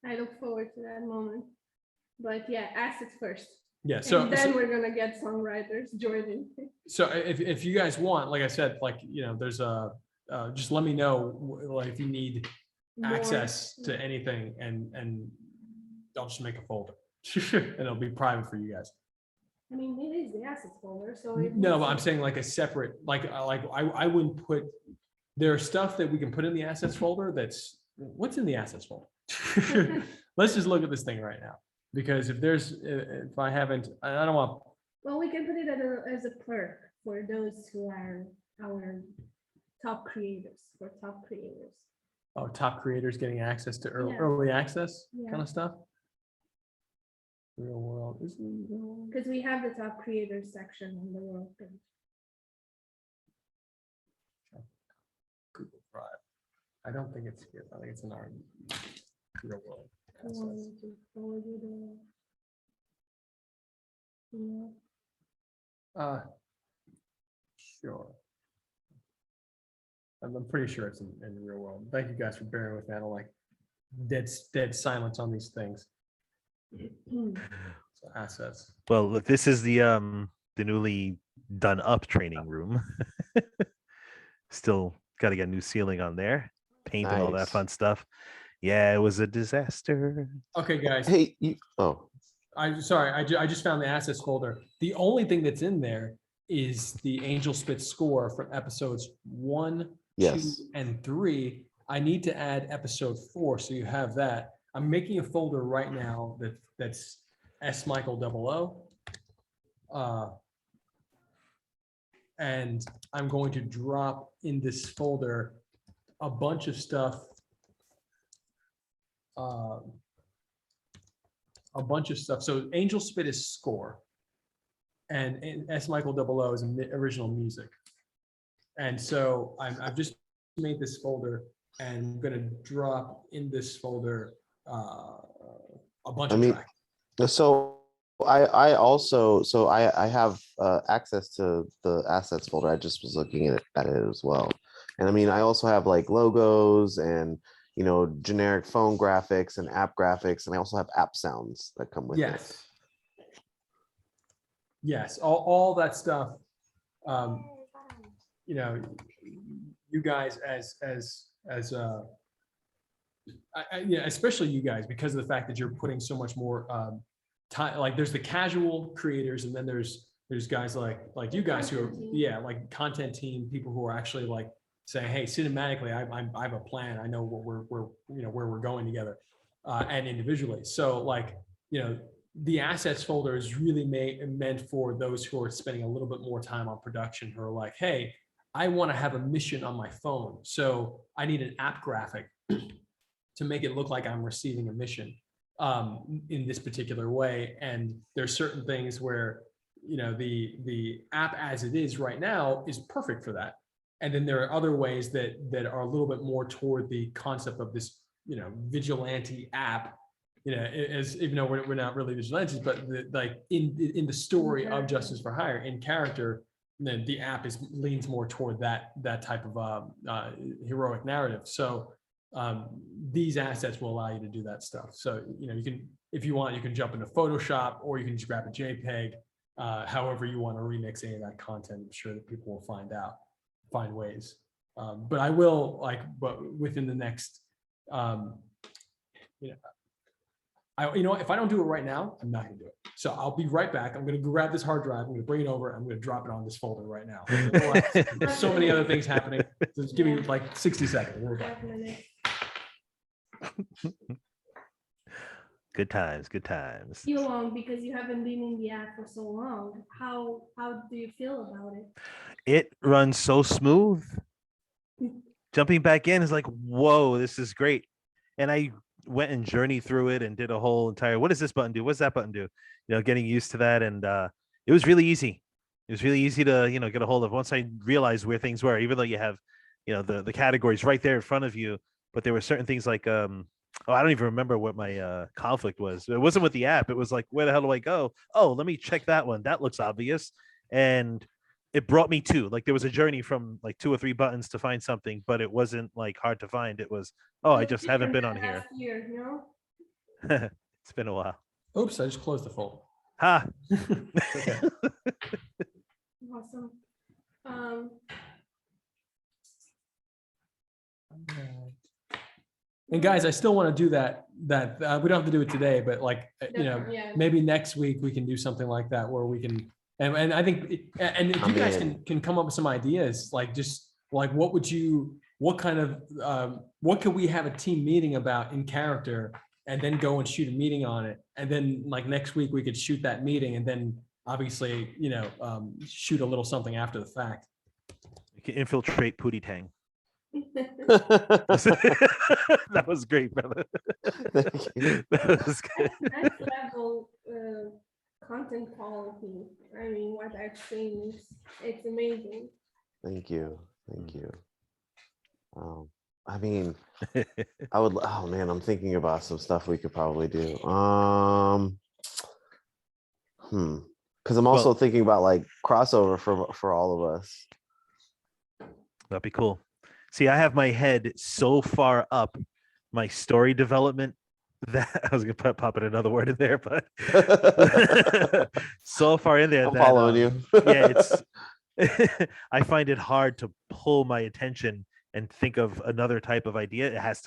I look forward to that moment. But yeah, assets first. yeah. So and then we're gonna get songwriters joining. So if you guys want, like I said, like, you know, there's just let me know, like, if you need access to anything, and I'll just make a folder and it'll be private for you guys. I mean, it is the assets folder, so. No, but I'm saying like a separate, like I wouldn't put, there's stuff that we can put in the assets folder that's, what's in the assets folder? Let's just look at this thing right now, because if I haven't, I don't want. Well, we can put it as a perk for those who are our top creators, Oh, top creators getting access to Yeah. early access Yeah. kind of stuff. Real world, isn't real world? Because we have the top creators section on the world page. Google Drive. I don't think it's here. I think it's in our real world. I assets. wanted to forward you the- Yeah. Sure. I'm pretty sure it's in the real world. Thank you guys for bearing with me. I don't like dead silence on these things. So assets. Well, look, this is the newly done up training room. Still got to get a new ceiling on there, paint and all that Nice. fun stuff. Yeah, it was a disaster. Okay, guys. Hey, I'm sorry. I just found the assets folder. The only thing that's in there is the Angel Spit score from episodes 1, Yes. 2, and 3. I need to add episode 4, so you have that. I'm making a folder right now that's S Michael 00. And I'm going to drop in this folder a bunch of stuff. So Angel Spit is score, and S Michael 00 is original music. And so I've just made this folder, and I'm going to drop in this folder a bunch of tracks. So I also, so I have access to the assets folder. I just was looking at it as well. And I mean, I also have like logos and, you know, generic phone graphics and app graphics. And I also have app sounds that come with it. Yes, all that stuff. You know, you guys as yeah, especially you guys, because of the fact that you're putting so much more time. Like there's the casual creators, and then there's guys like you guys who are, yeah, like content team people who are actually like saying, hey, cinematically, I have a plan. I know what we're you know where we're going together, and individually. So like, you know, the assets folder is really meant for those who are spending a little bit more time on production, who are like, hey, I want to have a mission on my phone, so I need an app graphic to make it look like I'm receiving a mission in this particular way. And there's certain things where, you know, the app as it is right now is perfect for that. And then there are other ways that are a little bit more toward the concept of this, you know, vigilante app, you know, as even though we're not really vigilantes, but like in the story of Justice for Hire, in character, then the app leans more toward that type of heroic narrative. So these assets will allow you to do that stuff. So, you know, you can, if you want, you can jump into Photoshop, or you can just grab a JPEG, however you want to remix any of that content. I'm sure that people will find ways. But I will, but within the next, you know, if I don't do it right now, I'm not gonna do it. So I'll be right back. I'm gonna grab this hard drive. I'm gonna bring it over. I'm gonna drop it on this folder right now. There's so many other things happening. Just give me like 60 seconds. We're back. Good times, good times. You long because you haven't been in the app for so long. How do you feel about it? It runs so smooth. Jumping back in is like, whoa, this is great. And I went and journeyed through it and did a whole entire, what does this button do? What's that button do? You know, getting used to that. And it was really easy. It was really easy to, you know, get a hold of once I realized where things were, even though you have, you know, the categories right there in front of you. But there were certain things like, oh, I don't even remember what my conflict was. It wasn't with the app. It was like, where the hell do I go? Oh, let me check that one. That looks obvious. And it brought me to, like, there was a journey from like 2 or 3 buttons to find something, but it wasn't like hard to find. It was, oh, I just haven't been on here. Year, you know? It's been a while. Oops, I just closed the folder. Ha. Okay. Awesome. And guys, I still want to do that. We don't have to do it today, but like, you know, Yeah. maybe next week we can do something like that where we can, and I think, and if you guys can come up with some ideas, like just like, what could we have a team meeting about in character, and then go and shoot a meeting on it. And then like next week we could shoot that meeting, and then obviously, you know, shoot a little something after the fact. You can infiltrate Pootie Tang. That was great, brother. That was good. Next level content quality. I mean, what I've seen is it's amazing. Thank you. I mean, I would. Oh man, I'm thinking about some stuff we could probably do. Because I'm also thinking about like crossover for all of us. That'd be cool. See, I have my head so far up my story development that I was gonna pop in another word in there, but so far in there I'm that, following you. Yeah, it's I find it hard to pull my attention and think of another type of idea. It has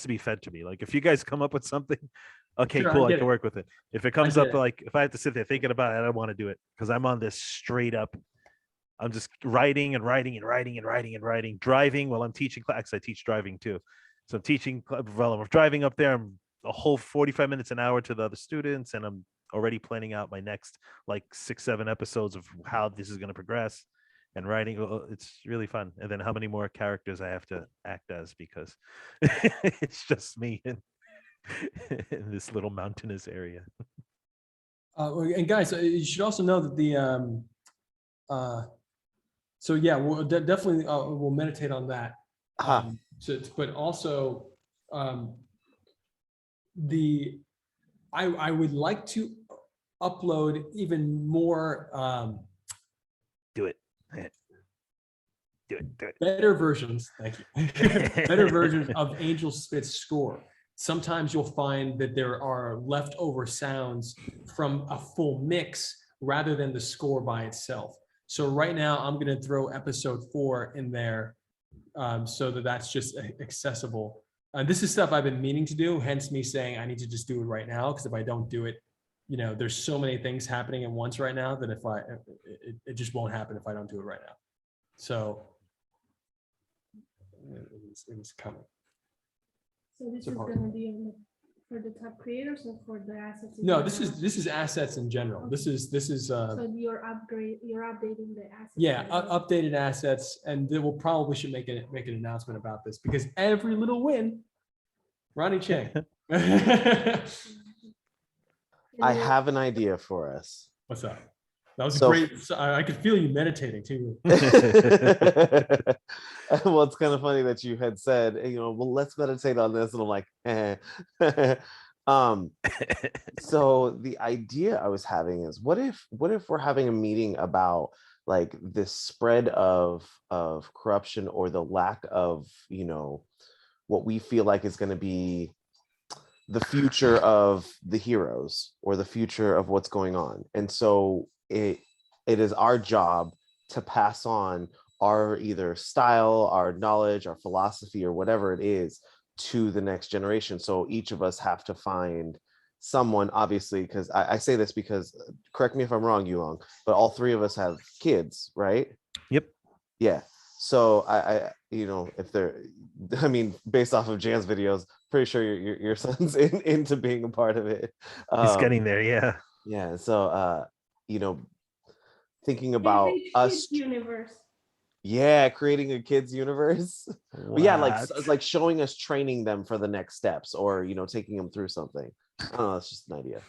to be fed to me. Like if you guys come up with something, okay, Sure, cool, I get can it. work with it. If it comes up it. like if I have to sit there thinking about it, I don't want to do it because I'm on this straight up. I'm just writing, driving while I'm teaching class. I teach driving too. So I'm teaching while I'm driving up there. I'm a whole 45 minutes, an hour to the other students. And I'm already planning out my next like 6-7 episodes of how this is going to progress and writing. It's really fun. And then how many more characters I have to act as because it's just me in this little mountainous area. And guys, you should also know that the, so yeah, we'll definitely we'll meditate on that. But also, I would like to upload even more Do it. better versions. Thank you. Better versions of Angel Spit's score. Sometimes you'll find that there are leftover sounds from a full mix rather than the score by itself. So right now I'm going to throw episode 4 in there so that that's just accessible. this is stuff I've been meaning to do, hence me saying I need to just do it right now, because if I don't do it, there's so many things happening at once right now that it just won't happen if I don't do it right now. So it's coming. So this It's a is part. gonna be for the top creators or for the assets? in No, general? this is assets in general. This is So you're updating the assets. yeah, in general. updated assets, and then we'll probably should make an announcement about this, because every little win, Ronnie Chang. I And then- have an idea for us. What's up? That was So- great. I could feel you meditating too. Well, it's kind of funny that you had said, well, let's meditate on this, and I'm like, so the idea I was having is, what if we're having a meeting about like this spread of corruption, or the lack of what we feel like is going to be the future of the heroes, or the future of what's going on. And so it is our job to pass on our either style, our knowledge, our philosophy, or whatever it is to the next generation. So each of us have to find someone, obviously, because I say this because, correct me if I'm wrong, Yulong, but all three of us have kids, right? Yep. Yeah. So I if they're, I mean, based off of Jan's videos, pretty sure your son's into being a part of it. He's getting there. Yeah. Yeah. So thinking about JFH us, Kids universe. yeah, creating a kids universe. But yeah, What? like showing us, training them for the next steps, or taking them through something. I don't know, it's just an idea.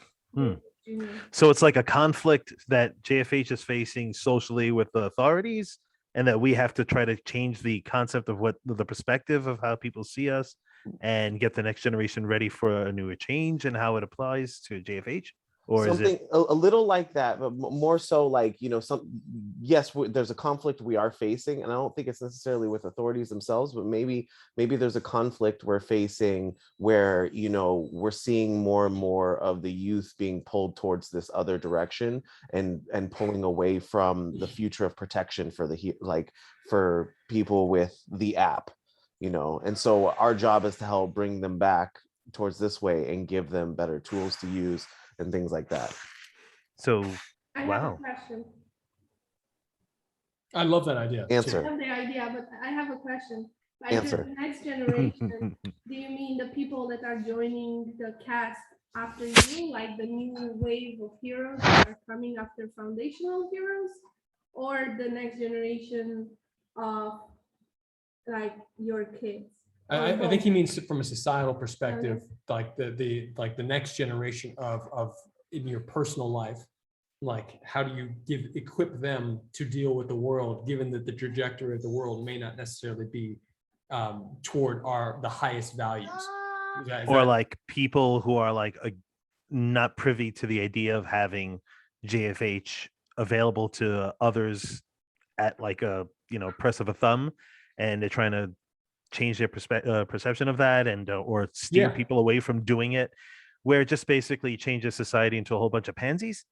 Junior. So it's like a conflict that JFH is facing socially with the authorities, and that we have to try to change the concept of what the perspective of how people see us, and get the next generation ready for a newer change and how it applies to JFH. Or Something is it a little like that, but more so like, yes, there's a conflict we are facing, and I don't think it's necessarily with authorities themselves, but maybe there's a conflict we're facing where we're seeing more and more of the youth being pulled towards this other direction, and pulling away from the future of protection for for people with the app, and so our job is to help bring them back towards this way and give them better tools to use and things like that. so? I have Wow. a question. I love that idea. too. Answer. I have the idea, but I have a question. Like Answer. the next generation, do you mean the people that are joining the cast after you, like the new wave of heroes that are coming after foundational heroes, or the next generation of like your kids? I think he means from a societal perspective, Okay. like the next generation of in your personal life, like how do you equip them to deal with the world, given that the trajectory of the world may not necessarily be toward the highest values. Or like people who are like not privy to the idea of having JFH available to others at like a press of a thumb, and they're trying to change their perception of that, and or steer Yeah. people away from doing it, where it just basically changes society into a whole bunch of pansies.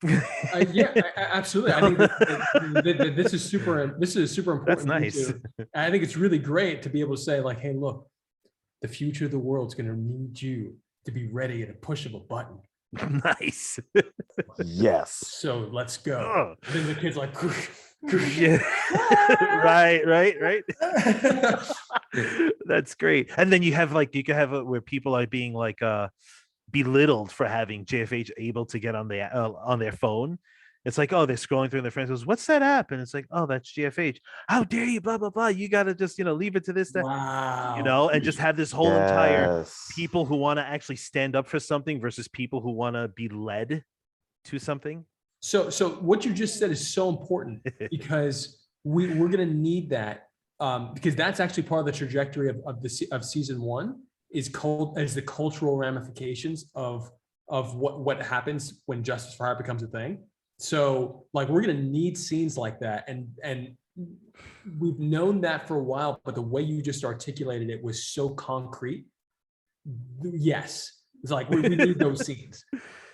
Absolutely. I think that this is super important. That's thing nice. too. And I think it's really great to be able to say like, hey, look, the future of the world's going to need you to be ready at a push of a button. Nice. Yes. So let's go. Oh. And then the kid's like, Yeah. right. That's great. And then you can have it where people are being like belittled for having JFH able to get on their phone. It's like, oh, they're scrolling through, and their friends goes, "What's that app?" And it's like, "Oh, that's JFH. How dare you? Blah blah blah. You gotta just leave it to this, that, wow. and just have this whole entire Yes. people who want to actually stand up for something versus people who want to be led to something." So what you just said is so important, because we're going to need that, because that's actually part of the trajectory of season one is the cultural ramifications of what happens when Justice for Hire becomes a thing. So like we're going to need scenes like that, and we've known that for a while, but the way you just articulated it was so concrete. Yes, it's like we need those scenes.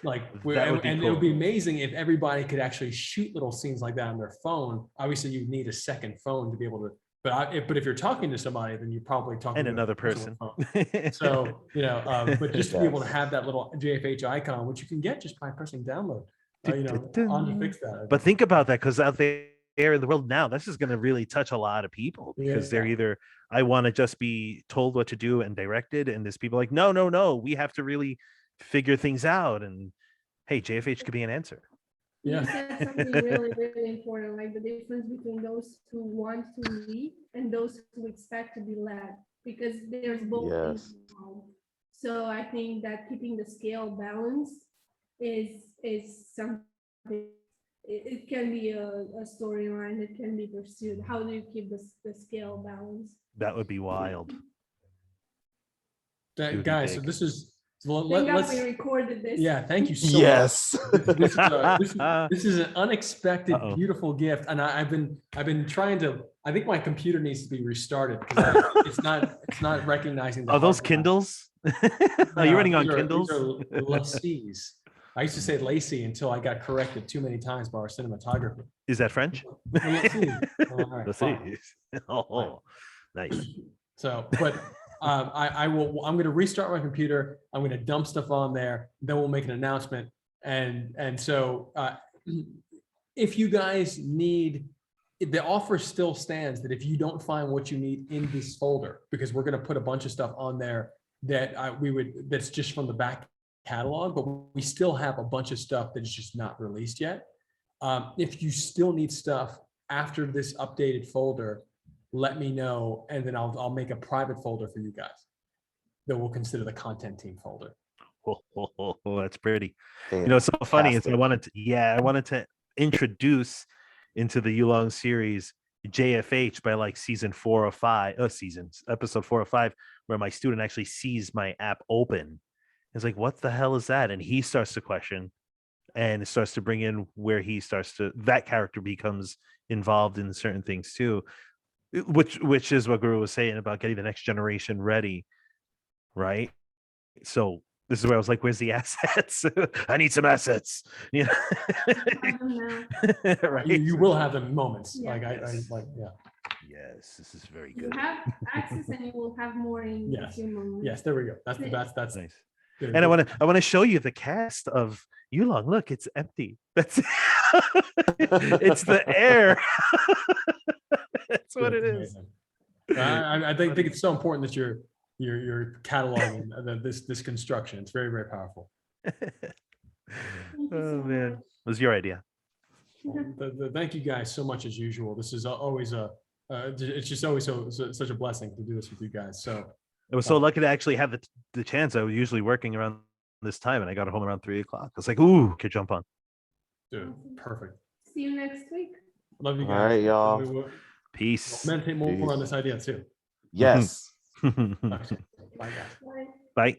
Like, That would be and it cool. would be amazing if everybody could actually shoot little scenes like that on their phone. Obviously, you need a second phone to be able to, But if you're talking to somebody, then you're probably talking And to a another person person. on the phone. So, but just to be able to Yes. have that little JFH icon, which you can get just by pressing download, on to fix that. But think about that, because out there in the world now, this is going to really touch a lot of people, because they're Yeah. either, I want to just be told what to do and directed, and there's people like, no, we have to really figure things out. And hey, JFH could be an answer. Yeah. You said something really, really important, like the difference between those who want to lead and those who expect to be led, because there's both things Yes. involved. So I think that keeping the scale balance is something. It can be a storyline that can be pursued. How do you keep the scale balance? That would be wild. It would be Guys, so big. this is Thank God let's we recorded this. yeah, thank you so Yes. much. This is an unexpected, Uh-oh. beautiful gift, and I've been trying to. I think my computer needs to be restarted because it's not recognizing the. Are those hard drive. Kindles? Are you running on These Kindles? are Lacies. I used to say Lacey until I got corrected too many times by our cinematographer. Is that French? Lacies. All right, Let's fine. see. Oh, nice. So, but I will. I'm going to restart my computer. I'm going to dump stuff on there. Then we'll make an announcement. And so, if you guys need, the offer still stands that if you don't find what you need in this folder, because we're going to put a bunch of stuff on there that that's just from the back catalog, but we still have a bunch of stuff that is just not released yet. If you still need stuff after this updated folder, let me know, and then I'll make a private folder for you guys that we'll consider the content team folder. Oh, that's pretty. You know, it's so funny is I wanted to introduce into the Yulong series JFH by like episode 4 or 5, where my student actually sees my app open. It's like, what the hell is that? And he starts to question, and it starts to bring in where that character becomes involved in certain things too, which is what Guru was saying about getting the next generation ready, right? So this is where I was like, where's the assets? I need some assets. You know? Right? You will have them moments. Yeah. Like Yes. yeah. Yes, this is very You good. have access and you will have more in a Yes. few moments. Yes, there we go. That's Nice. good. And I want to show you the cast of Yulong. Look, it's empty. That's it's the air. That's what it is. Amazing. I think it's so important that you're cataloging this construction. It's very, very powerful. Thank you so Oh man, much. it was your idea. Thank you guys so much as usual. This is always it's just always such a blessing to do this with you guys. So I was so lucky to actually have the chance. I was usually working around this time, and I got home around 3 o'clock. I was like, ooh, could jump on. dude, perfect. See you next week. Love you All guys. right, y'all. We'll Peace. meditate more Peace. on this idea too. Yes. Okay. Bye guys. Bye. Bye.